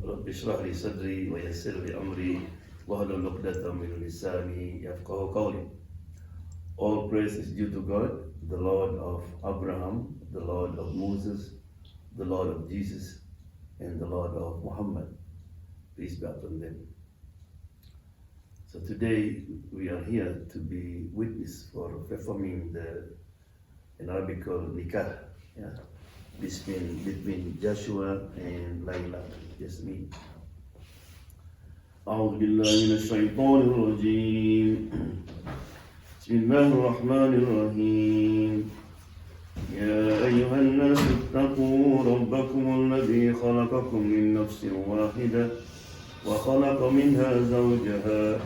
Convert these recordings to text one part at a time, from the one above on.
رب اشرح لي صدري ويسر لي أمري واحلل عقدة من لساني يفقهوا قولي. All praise is due to God, the Lord of Abraham, the Lord of Moses, the Lord of Jesus, and the Lord of Mohamad. Peace be upon them. So today we are here to be witness for performing the in Arabic called nikah, between Joshua and Layla, just me. أعوذ بالله من الشيطان الرجيم. بسم الله الرحمن الرحيم. يا أيها الناس اتقوا ربكم الذي خلقكم من نفس واحدة وخلق منها زوجها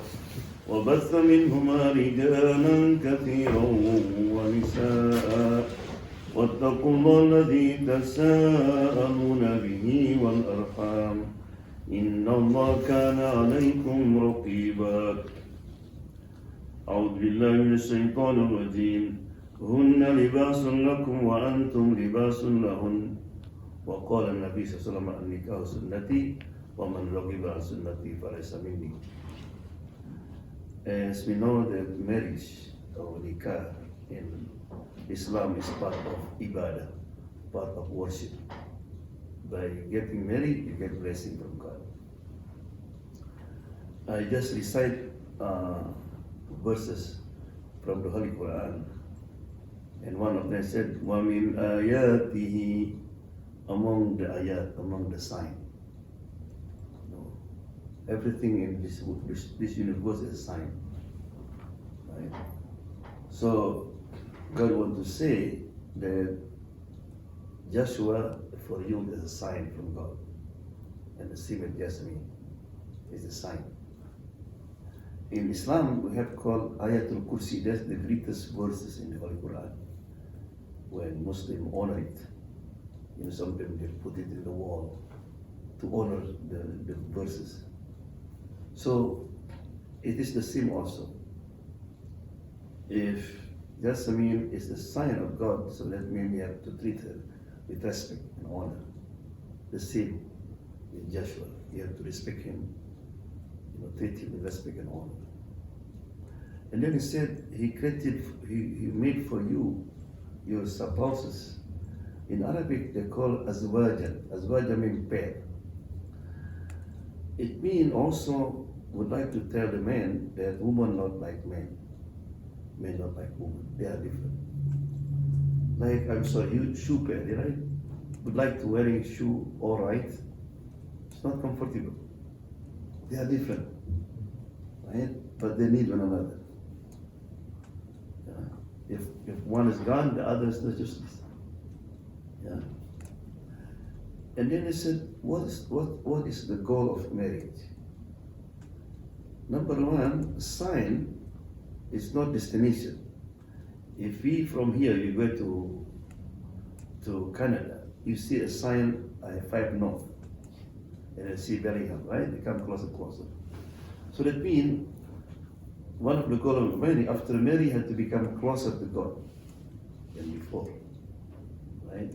وبث منهما رجالا كثيرا ونساء واتقوا الله الذي تساءلون به والأرحام إن الله كان عليكم رقيبا. أعوذ بالله من الشيطان الرجيم. هن لباس لكم وأنتم لباس لهن وقال النبي صلى الله عليه وسلم النكاح سنتي ومن رغب عن سنتي فليس مني. As we know that marriage or nikah in Islam is part of ibadah, part of worship. By getting married, you get blessing from God. I just recite verses from the Holy Quran, and one of them said, وَمِنْ آيَاتِهِ, among the ayat, among the sign. Everything in this universe is a sign. Right? So God wants to say that Joshua for you is a sign from God, and the same with Jasmine is a sign. In Islam, we have called Ayatul Kursi. That's the greatest verses in the Holy Quran. When Muslims honor it, sometimes they put it in the wall to honor the verses. So it is the same also. If Jasmine is the sign of God, so that means you have to treat her with respect and honor. The same with Joshua. You have to respect him, treat him with respect and honor. And then he said, he made for you your spouses. In Arabic, they call azwajan. Azwajan means pair. It means also, would like to tell the man that women not like men. Men not like women. They are different. Like, I'm sorry, you shoe pair, right? Would like to wearing shoe, all right. It's not comfortable. They are different, right? But they need one another. If one is gone, the other is not useless. Yeah. And then he said, what is the goal of marriage? Number one, sign is not destination. If we from here you go to Canada, you see a sign I-5 North, and you see Bellingham, right? They come closer and closer. So that means one of the goals of marriage, after marriage, had to become closer to God than before, right?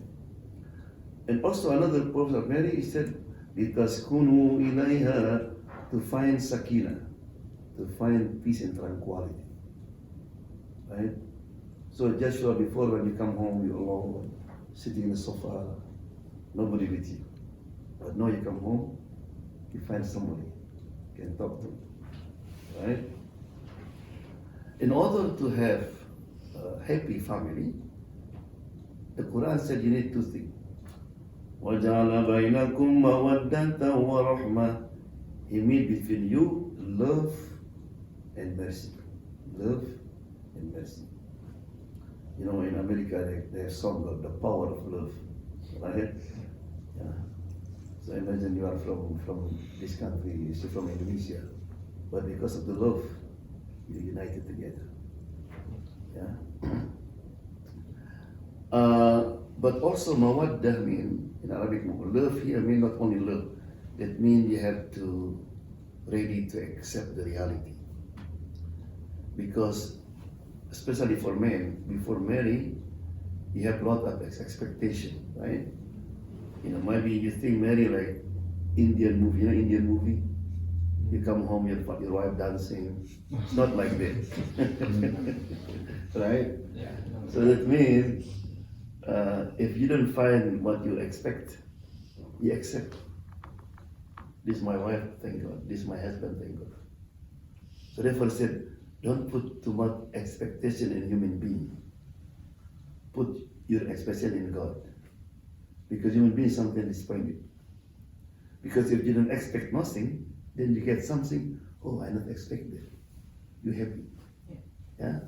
And also another purpose of marriage is said, لِتَسْكُنُوا إِلَيْهَا, to find sakina, to find peace and tranquility, right? So Joshua, before when you come home, you're alone, sitting in the sofa, nobody with you. But now you come home, you find somebody you can talk to, right? In order to have a happy family, the Quran said you need two things. وَجَعَلَ بَيْنَكُمْ مَوَدَّةً وَرَحْمَةً. He made between you love and mercy. Love and mercy. In America, they have song called The Power of Love, right? Yeah. So imagine you are from this country, you're from Indonesia, but because of the love, you're united together. Yeah. But also mawaddah mean in Arabic, love here means not only love. It means you have to ready to accept the reality. Because especially for men, before marrying, you have a lot of expectation, right? Maybe you think marry like Indian movie. You know Indian movie? You come home, your wife dancing. It's not like that. Right? Yeah. So that means if you don't find what you expect, you accept. This is my wife, thank God. This is my husband, thank God. So therefore I said, don't put too much expectation in human being. Put your expectation in God. Because human being is something disappointed. Because if you don't expect nothing, then you get something, oh, I not expect that. You're happy. Yeah?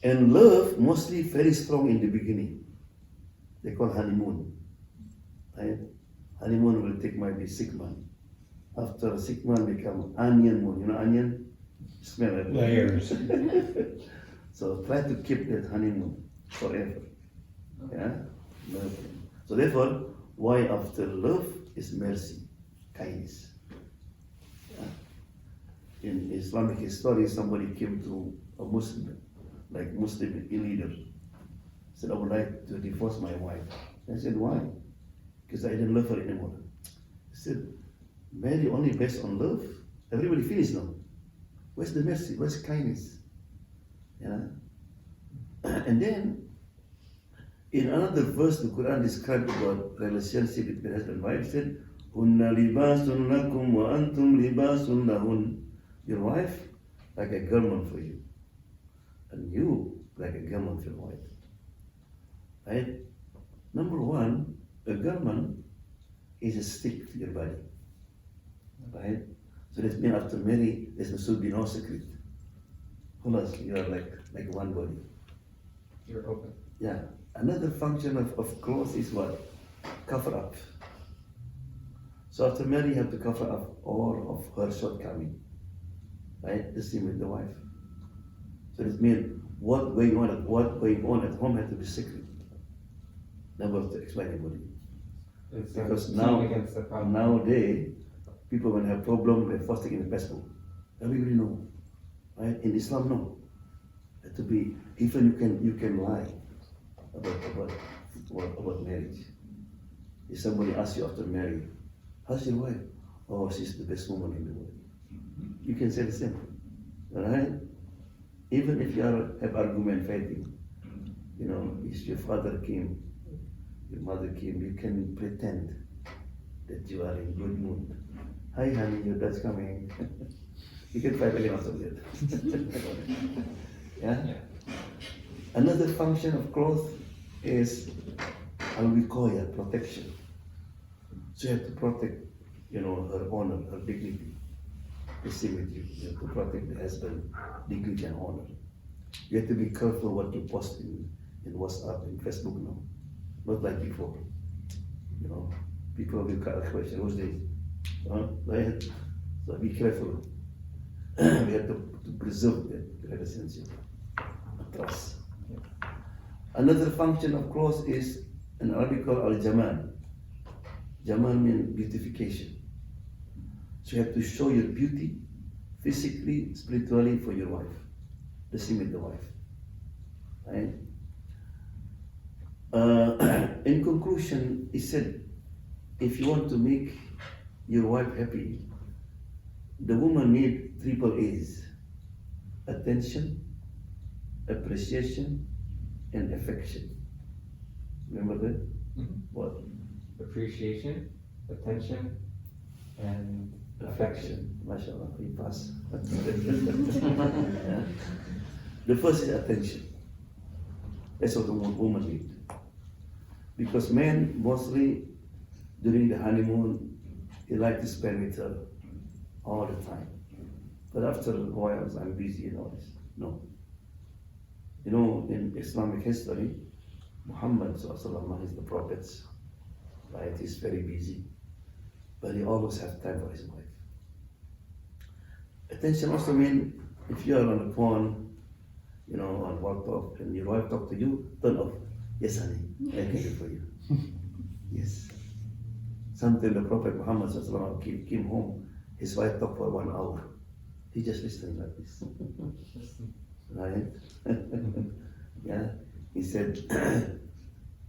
And love mostly very strong in the beginning. They call honeymoon. Right? Honeymoon will take maybe 6 months. After 6 months become onion moon. You know onion? Smell it. Layers. So try to keep that honeymoon forever. Yeah? Love. So therefore, why after love is mercy, kindness. Yeah? In Islamic history, somebody came to a Muslim, like Muslim leader, said, I would like to divorce my wife. I said, why? Because I didn't love her anymore. He said, marry only based on love? Everybody finished now. Where's the mercy? Where's kindness? Yeah? And then, in another verse, the Quran described about relationship between husband and wife. It said, Hunna libasun lakum wa antum libasun lahun. Your wife, like a garment for you. And you, like a garment for your wife. Right? Number one, a garment is a stick to your body. Right? So that means after marriage, there should be no secret. Honestly, you are like one body. You're open. Yeah. Another function of clothes is what? Cover up. So after marriage, you have to cover up all of her shortcomings. Right? The same with the wife. So it means what going on at home has to be secret. Never to explain anybody. It's Because against the problem. nowadays, people when have problem, they first thing in the Facebook. Everybody know. Right? In Islam, no. It to be even you can lie about marriage. If somebody asks you after marriage, how's your wife? Oh, she's the best woman in the world. You can say the same. Right? Even if you have argument fighting, you know, if your father came, your mother came, you can pretend that you are in good mood. Hi honey, your dad's coming. You can fight again after that. Yeah? Another function of clothes is al-wiqaya, protection. So you have to protect, you know, her honor, her dignity. The same with you. You have to protect the husband, dignity and honor. You have to be careful what you post in WhatsApp, in Facebook now. Not like before. You know, people will cut a question, who's this? Right? So be careful. We have to preserve the relationship, trust. Another function of clothes is in Arabic called al-jamal. Jamal means beautification. So you have to show your beauty physically, spiritually for your wife. The same with the wife. Right? In conclusion, he said, if you want to make your wife happy, the woman needs 3 A's: attention, appreciation, and affection. Remember that? Mm-hmm. What? Appreciation, attention, and affection. MashaAllah, you pass. Yeah. The first is attention. That's what the woman needs. Because men mostly during the honeymoon, they like to spend with her all the time. But after a while, I'm busy and all this. No. You know, in Islamic history, Mohamad is the prophet. Right? He's very busy. But he always has time for his wife. Attention also means if you are on the phone, you know, on WhatsApp, and your wife talk to you, turn off. Yes, honey, I can do for you. Yes. Sometimes the Prophet Muhammad came home, his wife talked for 1 hour. He just listened like this. Right? Yeah. He said,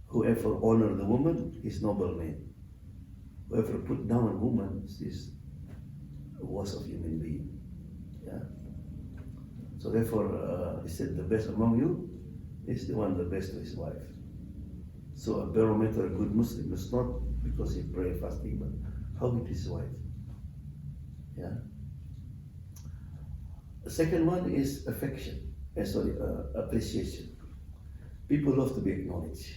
whoever honor the woman is noble man. whoever put down a woman is the worst of human being. Yeah. So therefore, he said, the best among you is the one the best to his wife. So a barometer, a good Muslim, is not because he pray fasting, but how with his wife. Yeah. The second one is affection. Appreciation. People love to be acknowledged.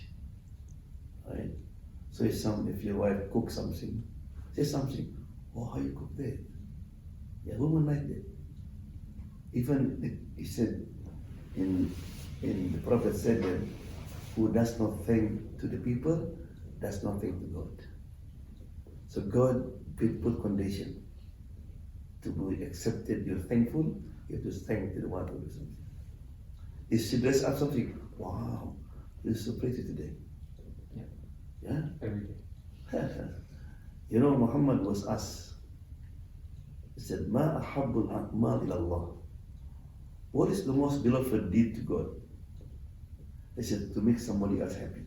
Right? So if your wife cooks something, say something. Oh, how you cook that? Yeah, women like that. Even he said, in the Prophet said that who does not thank to the people does not thank to God. So God put condition to be accepted. You're thankful. You have to thank to the one who does something. If she dress up something, wow, you're so pretty today. Yeah. Yeah. Every day. You know, Muhammad was asked. He said, "Ma ahabbul a'mal ila Allah." What is the most beloved deed to God? He said, to make somebody else happy.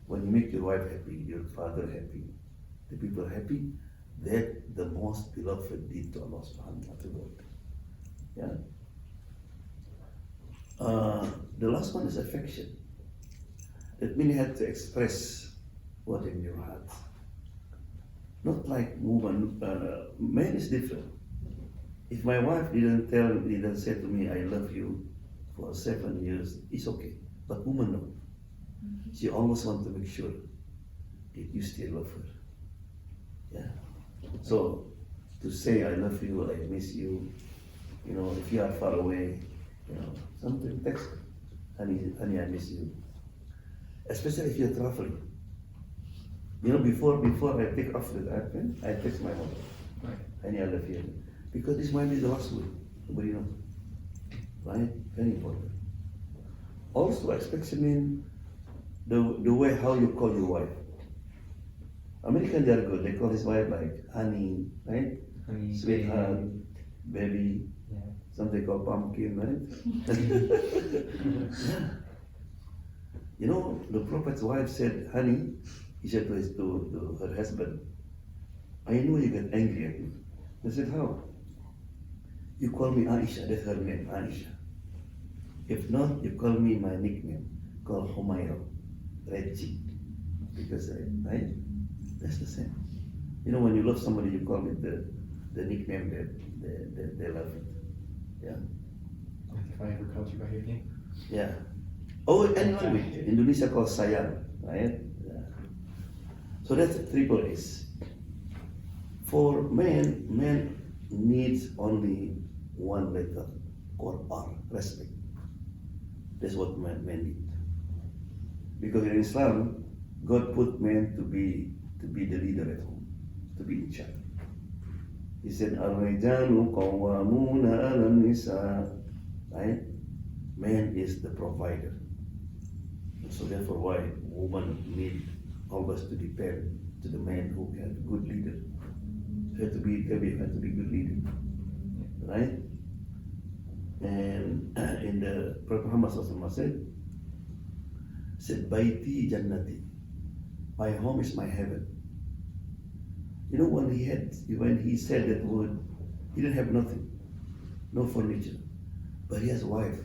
When you make your wife happy, your father happy, the people happy, that's the most beloved deed to Allah subhanahu wa ta'ala. Yeah. The last one is affection. That means you have to express what in your heart. Not like woman, man is different. If my wife didn't say to me, I love you for 7 years, it's okay. But woman, no. She always wants to make sure that you still love her. Yeah. So, to say I love you, I miss you, if you are far away, something text, honey, I miss you. Especially if you're traveling. Before I take off the airplane, I text my mother. Right. Honey, I love you. Because this might be the last word. Nobody knows. Right? Very important. Also, expectation means the way how you call your wife. Americans are good. They call his wife like honey, right? Honey, Sweetheart, baby. Yeah. Something called pumpkin, right? Yeah. The Prophet's wife said, honey, he said to her husband, I know you get angry at me. They said, how? You call me Aisha, that's her name, Aisha. If not, you call me my nickname, called Humayra, red cheek. Because, right? That's the same. When you love somebody, you call it the nickname that they love it. Yeah. If I ever called you by your name. Yeah. Oh, and language. Indonesia called sayang, right? Yeah. So that's triple S. For man needs only one letter or R, respect. That's what men need. Because in Islam, God put man to be the leader at home, to be in charge. He said, "Ar-rijalu qawwamuna 'ala an-nisa." Right? Man is the provider. So therefore, why women need always to depend to the man who can be good leader. They have to be good leader, right? And in the Prophet Muhammad said, "Baiti jannati," my home is my heaven. When he said that word, he didn't have nothing, no furniture, but he has a wife.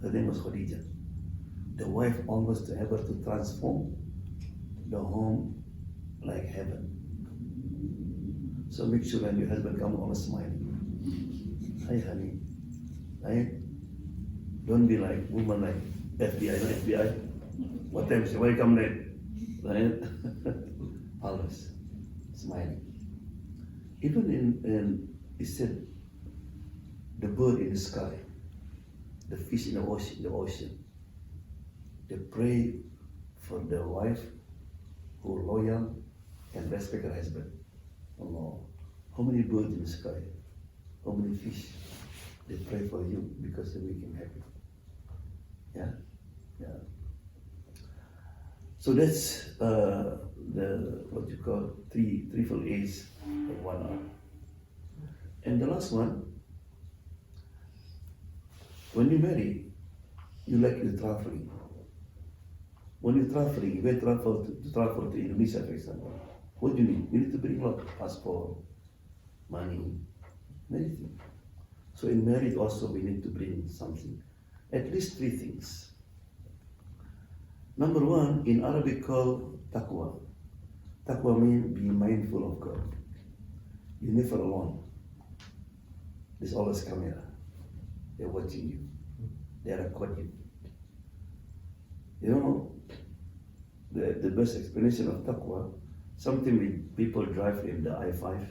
Her name was Khadija. The wife almost able to transform the home like heaven. So make sure when your husband comes, always smiling. Hi, honey. Right? Don't be like woman like FBI, no FBI. What time is it? Why you come late? Right? Always smiling. Even in it said the bird in the sky, the fish in the ocean. They pray for the wife who are loyal and respect her husband. Allah. How many birds in the sky? How many fish? They pray for you because they make him happy. Yeah? Yeah. So that's what you call triple A's and 1 R. And the last one, when you marry, you like the traveling. When you're traveling, you can travel to travel to Indonesia, for example. What do you need? You need to bring a lot, passport, money, many things. So in marriage also we need to bring something, at least 3 things. Number 1, in Arabic called taqwa. Taqwa means be mindful of God. You're never alone. There's always camera. They're watching you. They are recording you. You know, the best explanation of taqwa, something when people drive in the I-5,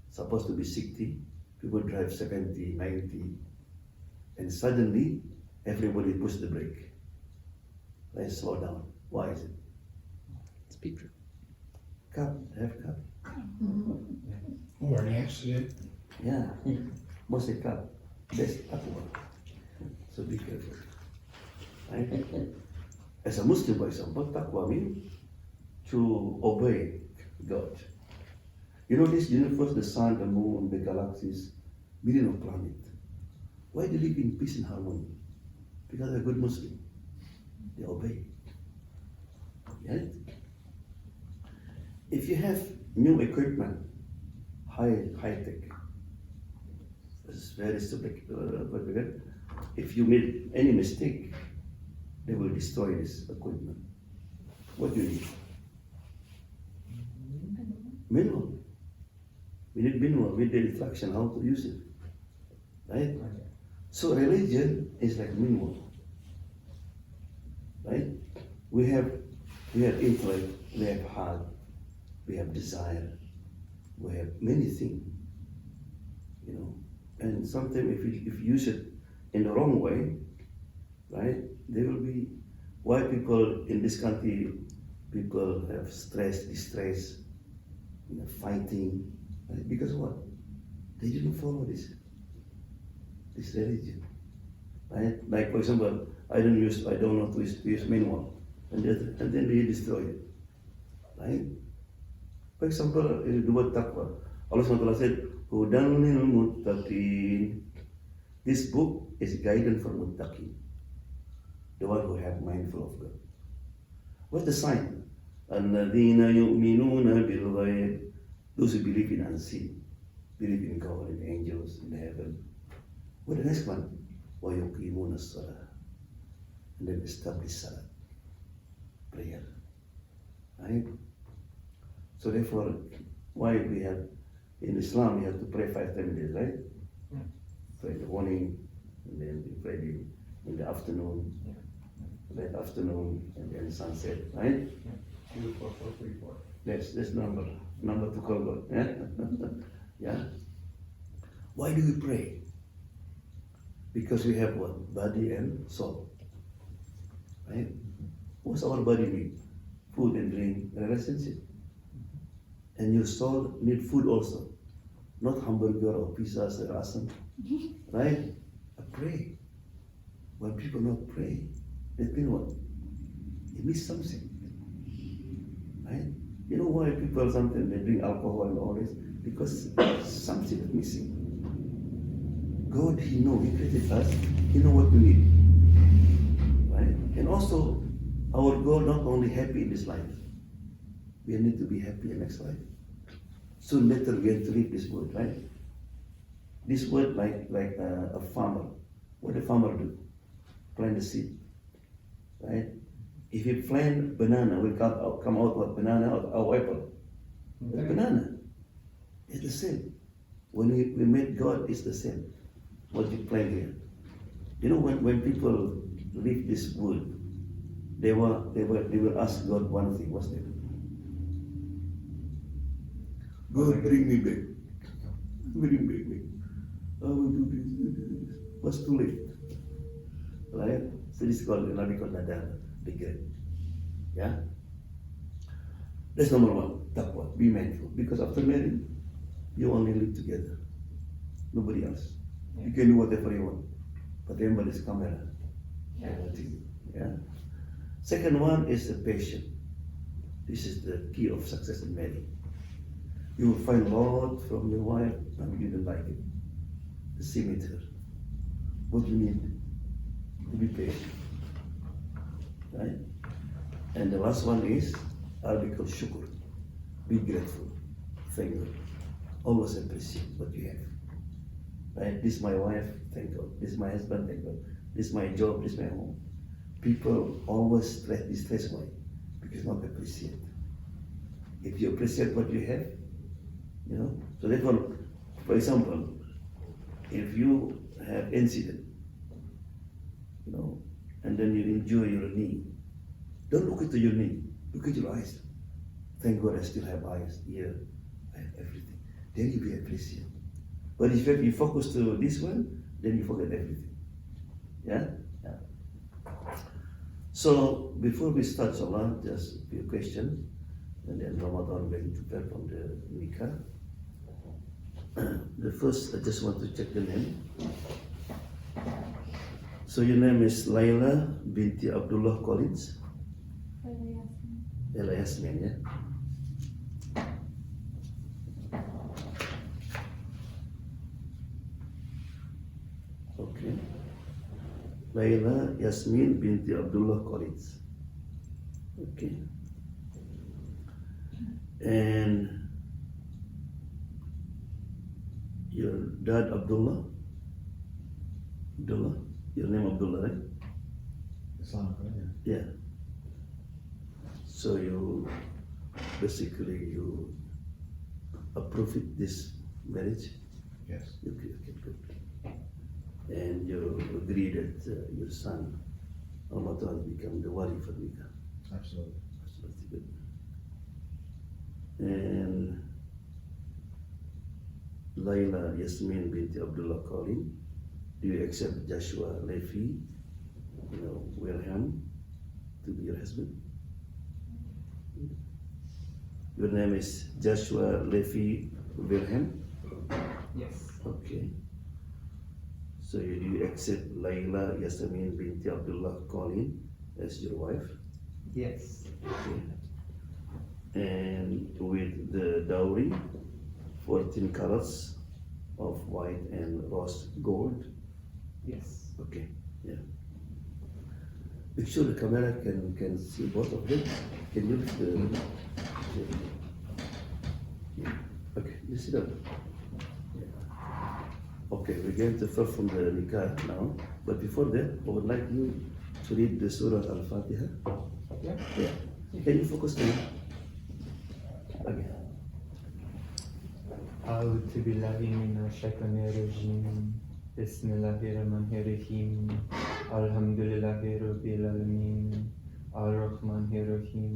supposed to be 60, people drive 70, 90, and suddenly everybody push the brake. Let's slow down. Why is it? Speed trip. Cup, have cup. Or an accident. Yeah, mostly cup. That's taqwa. So be careful. Right? As a Muslim, for example, taqwa means to obey God. You know this universe, the sun, the moon, the galaxies, million of planets. Why do they live in peace and harmony? Because they're good Muslim. They obey. Right? If you have new equipment, high tech, it's very sophisticated. If you made any mistake, they will destroy this equipment. What do you need? Manual. We need manual with the instruction how to use it. Right? So religion is like manual. Right? We have intellect, we have heart, we have desire, we have many things. You know. And sometimes if you use it in the wrong way, right, there will be why people in this country, people have stress, distress, you know, fighting, right? Because what? They didn't follow this religion, right? Like for example, I don't know to use manual, and then they destroy it, right? For example, the word taqwa, Allah SWT said, Hudan lil muttaqin. This book is guidance for muttaqin, the one who have mindful of God. What's the sign? Alladhina yu'minuna bil ghayb. Those who believe in unseen, believe in God, in angels, in heaven. What the next one? Wa yuqimuna as-salah. And then establish salah, prayer. Right? So therefore, why we have in Islam, you have to pray 5 times a day, right? Yeah. Pray in the morning, and then you pray in the afternoon, late afternoon, and then sunset, right? 2, 4, 4, 3, 4. That's number to call God. Yeah? Yeah. Why do we pray? Because we have what? Body and soul. Right? What's our body need? Food and drink, and relationship. And your soul need food also. Not hamburger or pizzas or asam. Right? Pray. When people not pray, that means what? They miss something. Right? You know why people sometimes they drink alcohol and all this? Because something is missing. God, He know, He created us, He know what we need. Right? And also, our goal not only happy in this life, we need to be happy in next life. Soon later we have to leave this world, right? This world like a farmer. What the farmer do? Plant the seed, right? If you plant banana, will come out what banana or apple? The banana. It's the same. When we met God, it's the same. What you plant here. You know when people leave this world, they will ask God one thing. What's that? God, bring me back. Bring me. I will do this. What's too late? Right? So this is called Nabi called Nadal, regret. Yeah? That's number 1. Taqwa. Be mindful. Because after marriage, you only live together. Nobody else. You can do whatever you want. But remember this camera. Yeah. Second one is the patient. This is the key of success in marriage. You will find a lot from your wife, and you don't like it. The same with her. What you need to be patient. Right? And the last one is Arabic shukr. Be grateful. Thank God. Always appreciate what you have. Right? This is my wife, thank God. This is my husband, thank God. This is my job, this is my home. People always stress why? Because not appreciate. If you appreciate what you have, you know. So therefore, for example, if you have incident, you know, and then you enjoy your knee, don't look into your knee, look at your eyes. Thank God I still have eyes, ear, I have everything. Then you will appreciate. But if you focus to this one, then you forget everything. Yeah? Yeah. So before we start Salah, just a few questions, and then Ramadan going to prepare from the nikah. The first, I just want to check the name. So your name is Laila binti Abdullah Collins? Laila Yasmin, yeah? Okay. Laila Yasmin binti Abdullah Collins. Okay. And your dad Abdullah? Abdullah? Your name Abdullah, right? Islamic, Yeah. Yeah. So you basically you approve it, this marriage? Yes. Okay, good. And you agree that your son Ramadan become the wali for nikah? Absolutely. That's good. And Laila Yasmin binti Abdullah Colin, do you accept Joshua Levi, Wilhelm, to be your husband? Your name is Joshua Levi Wilhelm? Yes. Okay. So do you accept Laila Yasmin binti Abdullah Colin as your wife? Yes. Okay. And with the dowry, 14 carats of white and rose gold? Yes. Okay, yeah. Make sure the camera can see both of them. Can you lift the... Yeah. Okay, you sit down. Yeah. Okay, we're going to start from the nikah now. But before that, I would like you to read the Surah Al-Fatiha. Yeah. Yeah. Can you focus on it? Okay. أعوذ بالله من الشيطان الرجيم بسم الله الرحمن الرحيم الحمد لله رب العالمين الرحمن الرحيم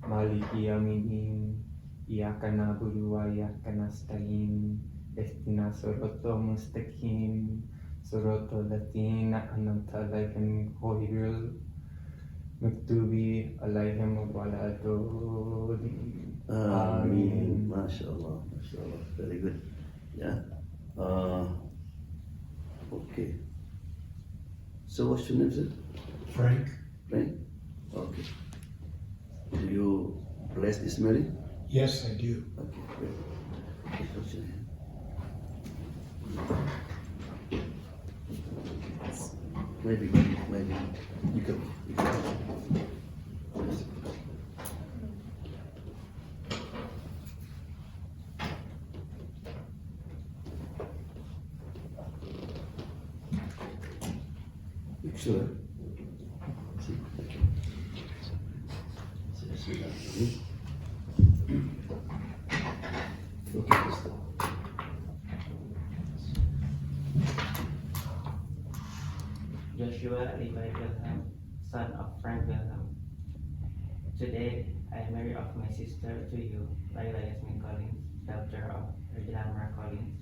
مالك يوم الدين إياك نعبد وإياك نستعين اهدنا الصراط المستقيم صراط الذين أنعمت عليهم غير المغضوب عليهم ولا الضالين. Ameen. MashaAllah. Very good. Yeah. Okay. So what's your name, sir? Frank? Frank? Okay. Do you bless this marriage? Yes, I do. Okay, great. Okay, what's your name? Maybe. You can. Yes. Sure. See. Okay, Joshua Levi Wilhelm, son of Frank Wilhelm. Today, I marry off my sister to you, Laila Yasmin Collins, daughter of Regina Mara Collins,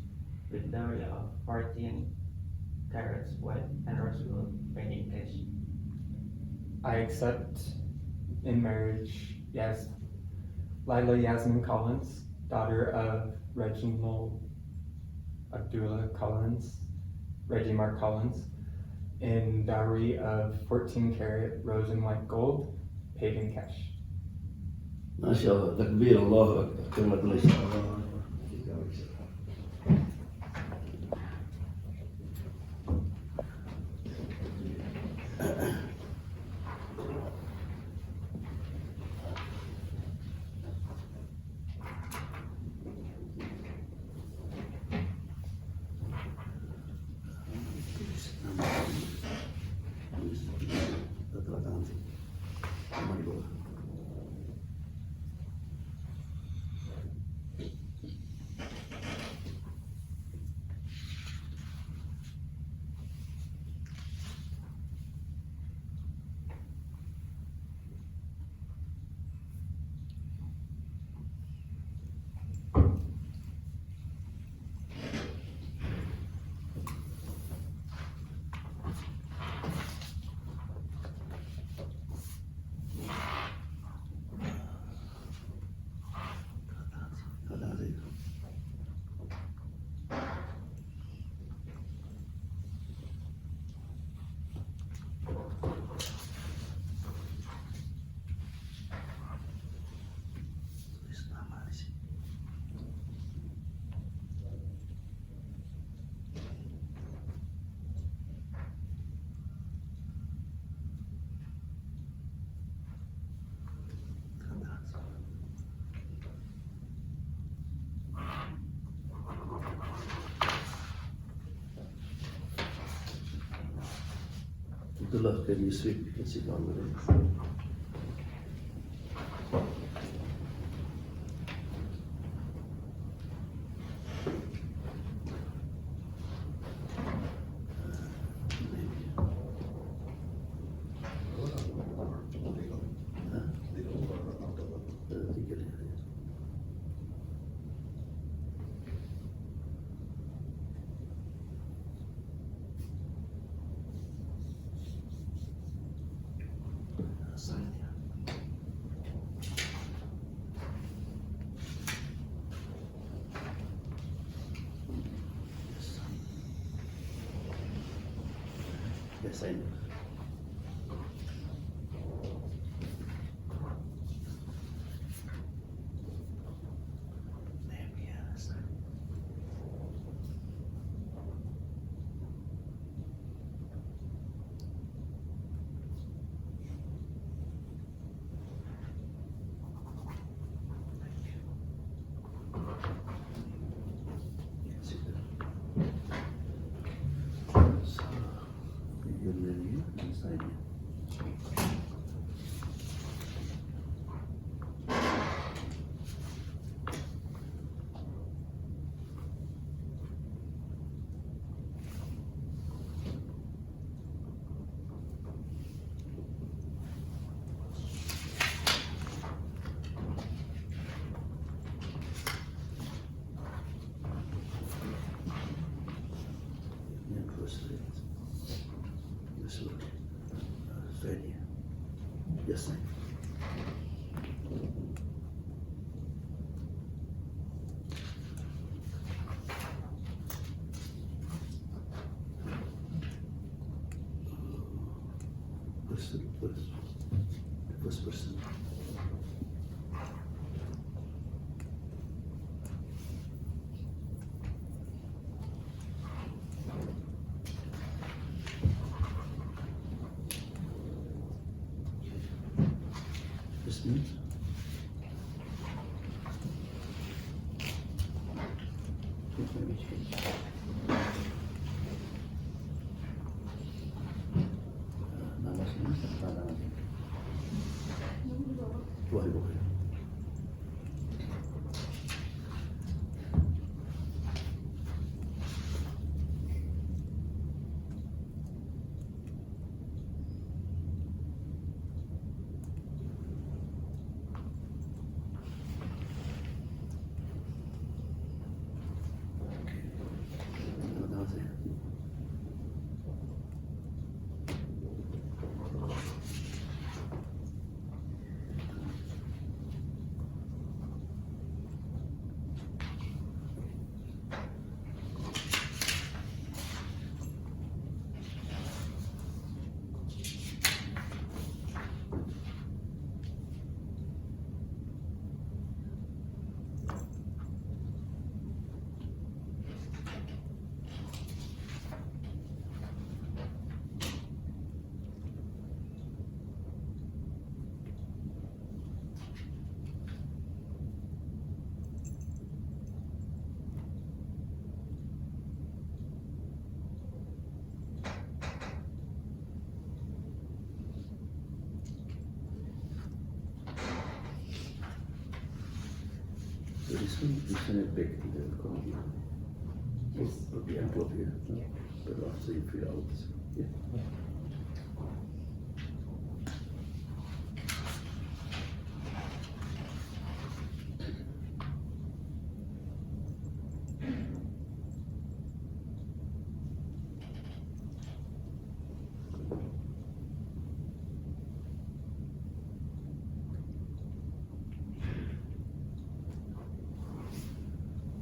with dowry of 14 carats white and rose gold paid in cash. I accept in marriage, yes, Laila Yasmin Collins, daughter of Reginald Abdullah Collins, Reggie Mark Collins, in dowry of 14 karat rose and white gold, paid in cash. MashaAllah. Takbir, Allahu Akbar. Congratulations. Abdullah, can you sweep? You can sit down with him. Yes, I know. Yes, sir. First person. Just a minute. So this one is back to the comedy. Yes. Put the envelope here. No? But after you fill out. Yeah.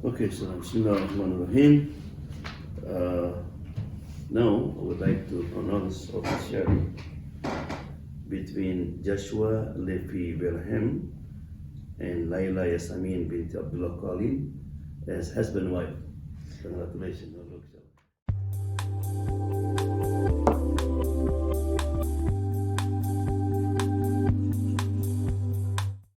Okay, so Bismillahirrahmanirrahim. Now I would like to pronounce officially between Joshua Lefi Belhem and Laila Yasamin binti Abdullah Qalim as husband and wife. Congratulations.